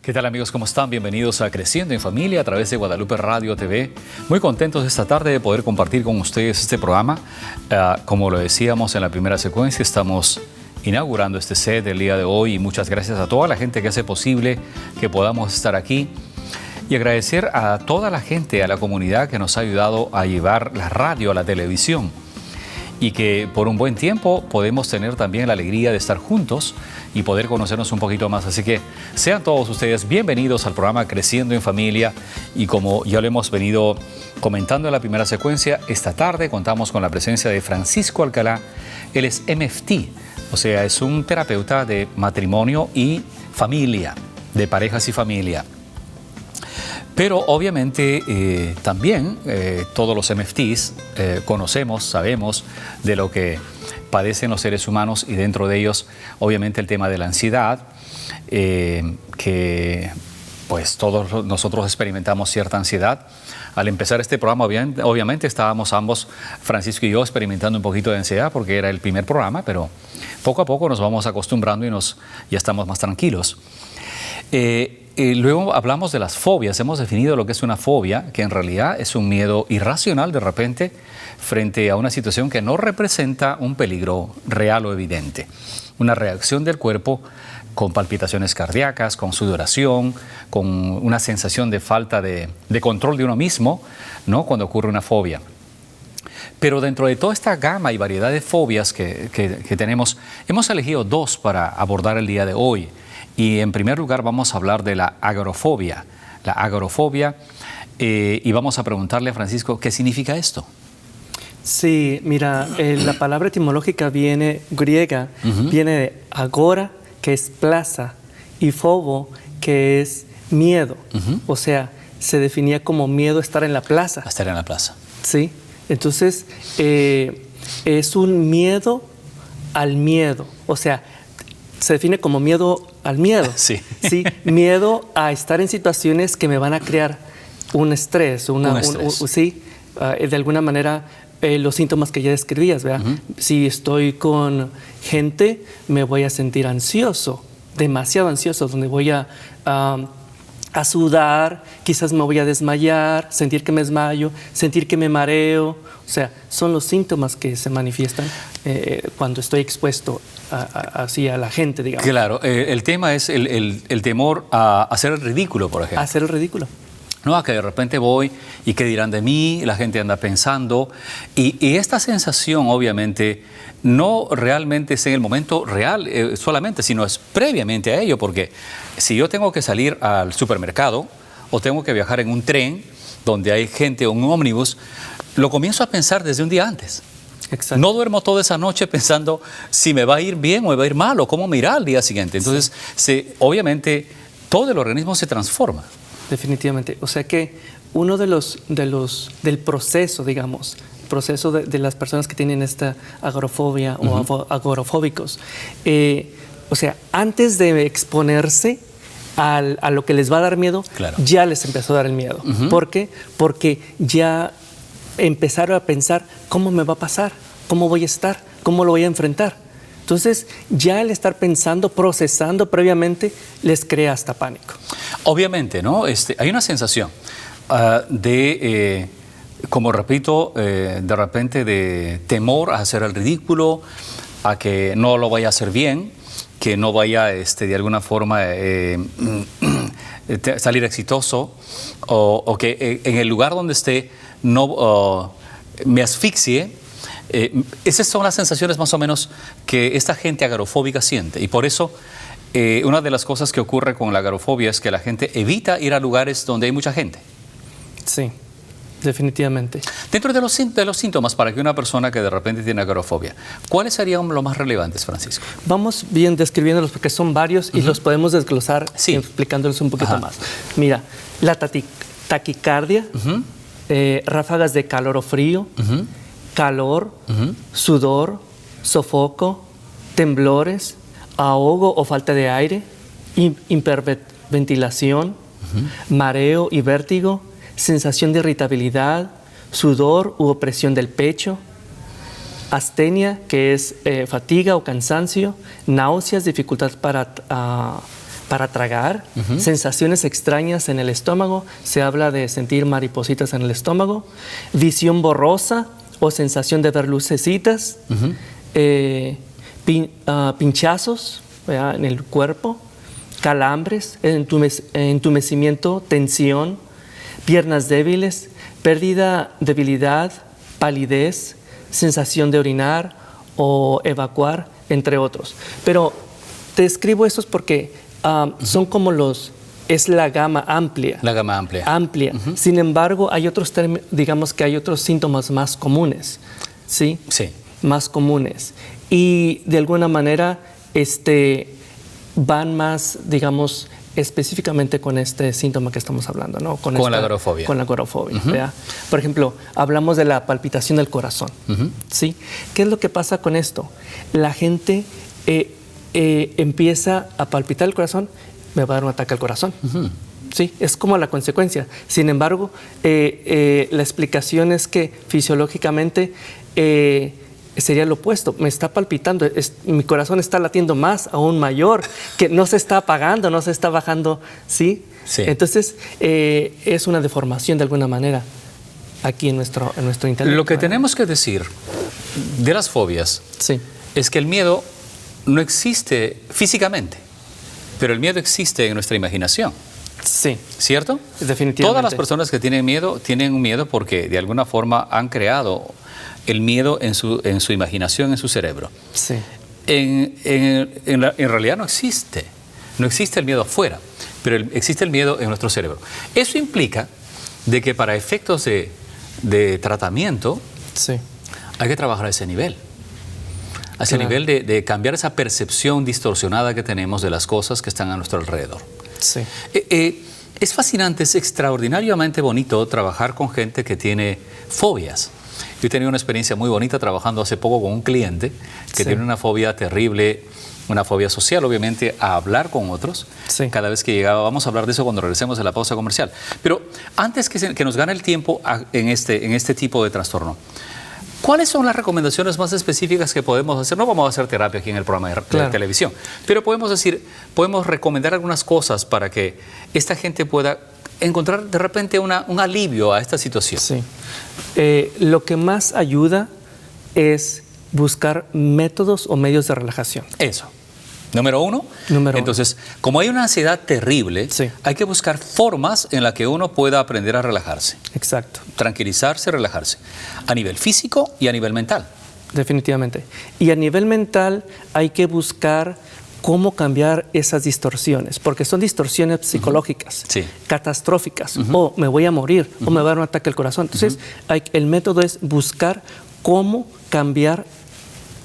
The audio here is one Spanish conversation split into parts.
¿Qué tal amigos? ¿Cómo están? Bienvenidos a Creciendo en Familia a través de Guadalupe Radio TV. Muy contentos esta tarde de poder compartir con ustedes este programa. Como lo decíamos en la primera secuencia, estamos inaugurando este set del día de hoy y muchas gracias a toda la gente que hace posible que podamos estar aquí. Y agradecer a toda la gente, a la comunidad que nos ha ayudado a llevar la radio a la televisión. Y que por un buen tiempo podemos tener también la alegría de estar juntos y poder conocernos un poquito más. Así que sean todos ustedes bienvenidos al programa Creciendo en Familia. Y como ya lo hemos venido comentando en la primera secuencia, esta tarde contamos con la presencia de Francisco Alcalá. Él es MFT, o sea, es un terapeuta de matrimonio y familia, de parejas y familia. Pero obviamente también todos los MFTs conocemos, sabemos de lo que padecen los seres humanos y dentro de ellos obviamente el tema de la ansiedad, que pues todos nosotros experimentamos cierta ansiedad. Al empezar este programa obviamente estábamos ambos, Francisco y yo, experimentando un poquito de ansiedad porque era el primer programa, pero poco a poco nos vamos acostumbrando y ya estamos más tranquilos. Luego hablamos de las fobias. Hemos definido lo que es una fobia, que en realidad es un miedo irracional de repente frente a una situación que no representa un peligro real o evidente. Una reacción del cuerpo con palpitaciones cardíacas, con sudoración, con una sensación de falta de control de uno mismo, ¿no? Cuando ocurre una fobia. Pero dentro de toda esta gama y variedad de fobias que tenemos, hemos elegido dos para abordar el día de hoy. Y en primer lugar vamos a hablar de la agorafobia. La agorafobia, y vamos a preguntarle a Francisco, ¿qué significa esto? Sí, mira, la palabra etimológica griega, viene de agora, que es plaza, y fobo, que es miedo. O sea, se definía como miedo a estar en la plaza. A estar en la plaza. Sí, entonces es un miedo al miedo. O sea, se define como miedo al miedo. Sí. Sí, miedo a estar en situaciones que me van a crear un estrés. Sí, de alguna manera los síntomas que ya describías, ¿verdad? Si estoy con gente, me voy a sentir ansioso, demasiado ansioso, donde voy a sudar, quizás me voy a desmayar, sentir que me desmayo, sentir que me mareo. O sea, son los síntomas que se manifiestan cuando estoy expuesto así a la gente, digamos. Claro, el tema es el temor a hacer el ridículo, por ejemplo. A hacer el ridículo. No, a que de repente voy y qué dirán de mí, la gente anda pensando. Y esta sensación, obviamente, no realmente es en el momento real solamente, sino es previamente a ello, porque si yo tengo que salir al supermercado o tengo que viajar en un tren donde hay gente o un ómnibus, lo comienzo a pensar desde un día antes. Exacto. No duermo toda esa noche pensando si me va a ir bien o me va a ir mal o cómo me irá al día siguiente. Entonces, obviamente, todo el organismo se transforma. Definitivamente. O sea que uno del proceso, digamos, proceso de las personas que tienen esta agorafobia o agorafóbicos, o sea, antes de exponerse a lo que les va a dar miedo, claro, ya les empezó a dar el miedo. ¿Por qué? Porque ya empezaron a pensar cómo me va a pasar, cómo voy a estar, cómo lo voy a enfrentar. Entonces, ya el estar pensando, procesando previamente, les crea hasta pánico. Obviamente, ¿no? Hay una sensación como repito, de repente de temor a hacer el ridículo, a que no lo vaya a hacer bien, que no vaya de alguna forma salir exitoso o que en el lugar donde esté no me asfixie. Esas son las sensaciones más o menos que esta gente agorafóbica siente y por eso una de las cosas que ocurre con la agorafobia es que la gente evita ir a lugares donde hay mucha gente. Sí, definitivamente. Dentro de los síntomas para que una persona que de repente tiene agorafobia, ¿cuáles serían los más relevantes, Francisco? Vamos bien describiéndolos porque son varios y los podemos desglosar explicándolos un poquito más. Mira, la taquicardia, ráfagas de calor o frío, calor, sudor, sofoco, temblores, ahogo o falta de aire, hiperventilación, mareo y vértigo, sensación de irritabilidad, sudor u opresión del pecho, astenia, que es fatiga o cansancio, náuseas, dificultad para para tragar, sensaciones extrañas en el estómago, se habla de sentir maripositas en el estómago, visión borrosa o sensación de ver lucecitas, pinchazos, ¿verdad?, en el cuerpo, calambres, entumecimiento, tensión, piernas débiles, debilidad, palidez, sensación de orinar o evacuar, entre otros. Pero te escribo estos porque son como es la gama amplia. La gama amplia. Amplia. Sin embargo, hay otros digamos que hay otros síntomas más comunes, ¿sí? Sí. Más comunes. Y de alguna manera van más, digamos, específicamente con este síntoma que estamos hablando, ¿no? Con la agorafobia. Con la agorafobia, ¿verdad? Por ejemplo, hablamos de la palpitación del corazón, ¿sí? ¿Qué es lo que pasa con esto? La gente empieza a palpitar el corazón, me va a dar un ataque al corazón. Sí, es como la consecuencia. Sin embargo, la explicación es que fisiológicamente sería lo opuesto. Me está palpitando, mi corazón está latiendo más, aún mayor, que no se está apagando, no se está bajando, ¿sí? Sí. Entonces, es una deformación de alguna manera aquí en nuestro intelecto. Lo que tenemos que decir de las fobias es que el miedo no existe físicamente, pero el miedo existe en nuestra imaginación. Sí. ¿Cierto? Definitivamente. Todas las personas que tienen un miedo porque de alguna forma han creado el miedo en su imaginación, en su cerebro. Sí. En realidad no existe el miedo afuera, pero existe el miedo en nuestro cerebro. Eso implica de que para efectos de tratamiento hay que trabajar a ese nivel. A ese nivel de cambiar esa percepción distorsionada que tenemos de las cosas que están a nuestro alrededor. Sí. Es fascinante, es extraordinariamente bonito trabajar con gente que tiene fobias. Yo he tenido una experiencia muy bonita trabajando hace poco con un cliente que tiene una fobia terrible, una fobia social, obviamente, a hablar con otros. Sí. Cada vez que llegaba, vamos a hablar de eso cuando regresemos de la pausa comercial. Pero antes que nos gane el tiempo en este tipo de trastorno, ¿cuáles son las recomendaciones más específicas que podemos hacer? No vamos a hacer terapia aquí en el programa de televisión, pero podemos recomendar algunas cosas para que esta gente pueda encontrar de repente un alivio a esta situación. Sí. Lo que más ayuda es buscar métodos o medios de relajación. Eso. Número uno. Entonces, como hay una ansiedad terrible, hay que buscar formas en las que uno pueda aprender a relajarse. Exacto. Tranquilizarse, relajarse. A nivel físico y a nivel mental. Definitivamente. Y a nivel mental hay que buscar cómo cambiar esas distorsiones, porque son distorsiones psicológicas, catastróficas, o me voy a morir, o me va a dar un ataque al corazón. Entonces, el método es buscar cómo cambiar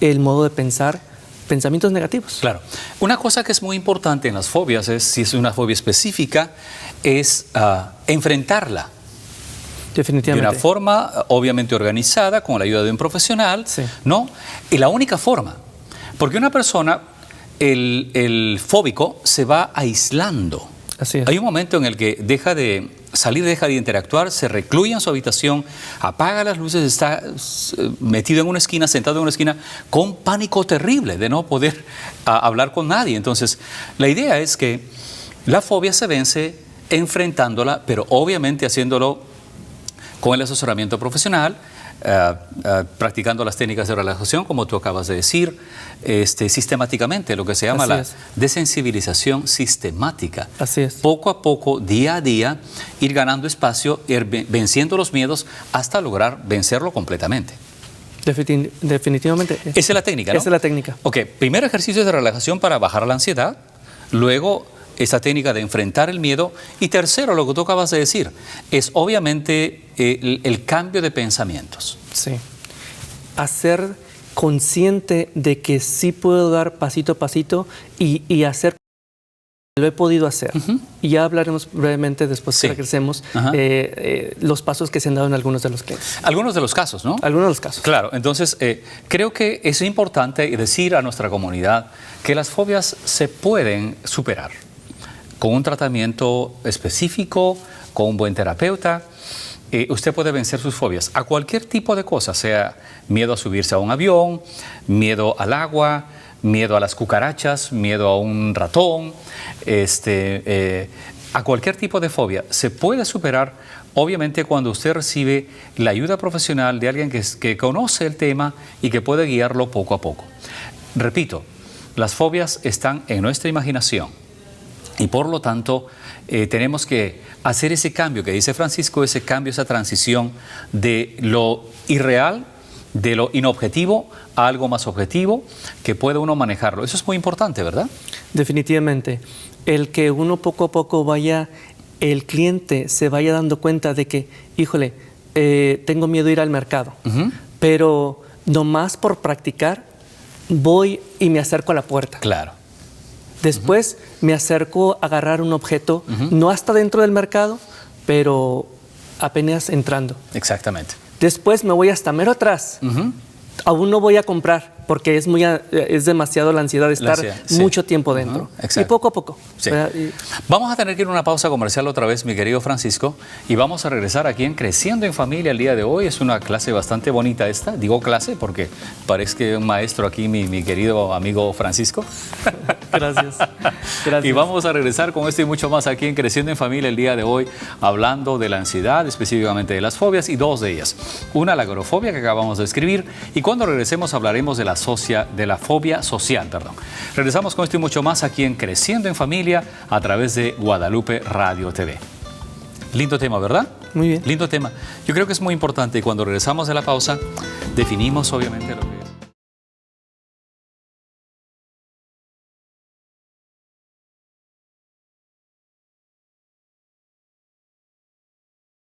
el modo de pensar, pensamientos negativos. Claro. Una cosa que es muy importante en las fobias, si es una fobia específica, es enfrentarla. Definitivamente. De una forma obviamente organizada, con la ayuda de un profesional, ¿no? Y la única forma, porque una persona, el fóbico, se va aislando. Así es. Hay un momento en el que deja de salir, deja de interactuar, se recluye en su habitación, apaga las luces, está metido en una esquina, sentado en una esquina, con pánico terrible de no poder hablar con nadie. Entonces, la idea es que la fobia se vence enfrentándola, pero obviamente haciéndolo con el asesoramiento profesional, practicando las técnicas de relajación, como tú acabas de decir, sistemáticamente, lo que se llama la desensibilización sistemática. Así es. Poco a poco, día a día, ir ganando espacio, ir venciendo los miedos hasta lograr vencerlo completamente. Definitivamente. Esa es la técnica, ¿no? Esa es la técnica. Ok, primero ejercicio de relajación para bajar la ansiedad, luego esta técnica de enfrentar el miedo, y tercero, lo que tú acabas de decir, es obviamente el cambio de pensamientos. Sí. Hacer consciente de que sí puedo dar pasito a pasito y hacer lo he podido hacer. Y ya hablaremos brevemente después que regresemos los pasos que se han dado en algunos de los clientes. Algunos de los casos, ¿no? Algunos de los casos. Claro, entonces creo que es importante decir a nuestra comunidad que las fobias se pueden superar con un tratamiento específico, con un buen terapeuta. Usted puede vencer sus fobias a cualquier tipo de cosa, sea miedo a subirse a un avión, miedo al agua, miedo a las cucarachas, miedo a un ratón, a cualquier tipo de fobia. Se puede superar, obviamente, cuando usted recibe la ayuda profesional de alguien que conoce el tema y que puede guiarlo poco a poco. Repito, las fobias están en nuestra imaginación y por lo tanto tenemos que hacer ese cambio que dice Francisco, ese cambio, esa transición de lo irreal, de lo inobjetivo a algo más objetivo, que puede uno manejarlo. Eso es muy importante, ¿verdad? Definitivamente. El que uno poco a poco el cliente se vaya dando cuenta de que, híjole, tengo miedo a ir al mercado, pero nomás por practicar voy y me acerco a la puerta. Claro. Después me acerco a agarrar un objeto, no hasta dentro del mercado, pero apenas entrando. Exactamente. Después me voy hasta mero atrás. Aún no voy a comprar porque es demasiado la ansiedad de estar mucho tiempo dentro. Y poco a poco. Sí. Vamos a tener que ir a una pausa comercial otra vez, mi querido Francisco, y vamos a regresar aquí en Creciendo en Familia el día de hoy. Es una clase bastante bonita esta. Digo clase porque parece que un maestro aquí, mi querido amigo Francisco. Gracias. Gracias. Y vamos a regresar con esto y mucho más aquí en Creciendo en Familia el día de hoy, hablando de la ansiedad, específicamente de las fobias, y dos de ellas. Una, la agorafobia, que acabamos de escribir, y cuando regresemos hablaremos de la fobia social. Regresamos con esto y mucho más aquí en Creciendo en Familia a través de Guadalupe Radio TV. Lindo tema, ¿verdad? Muy bien. Lindo tema. Yo creo que es muy importante y cuando regresamos de la pausa definimos obviamente lo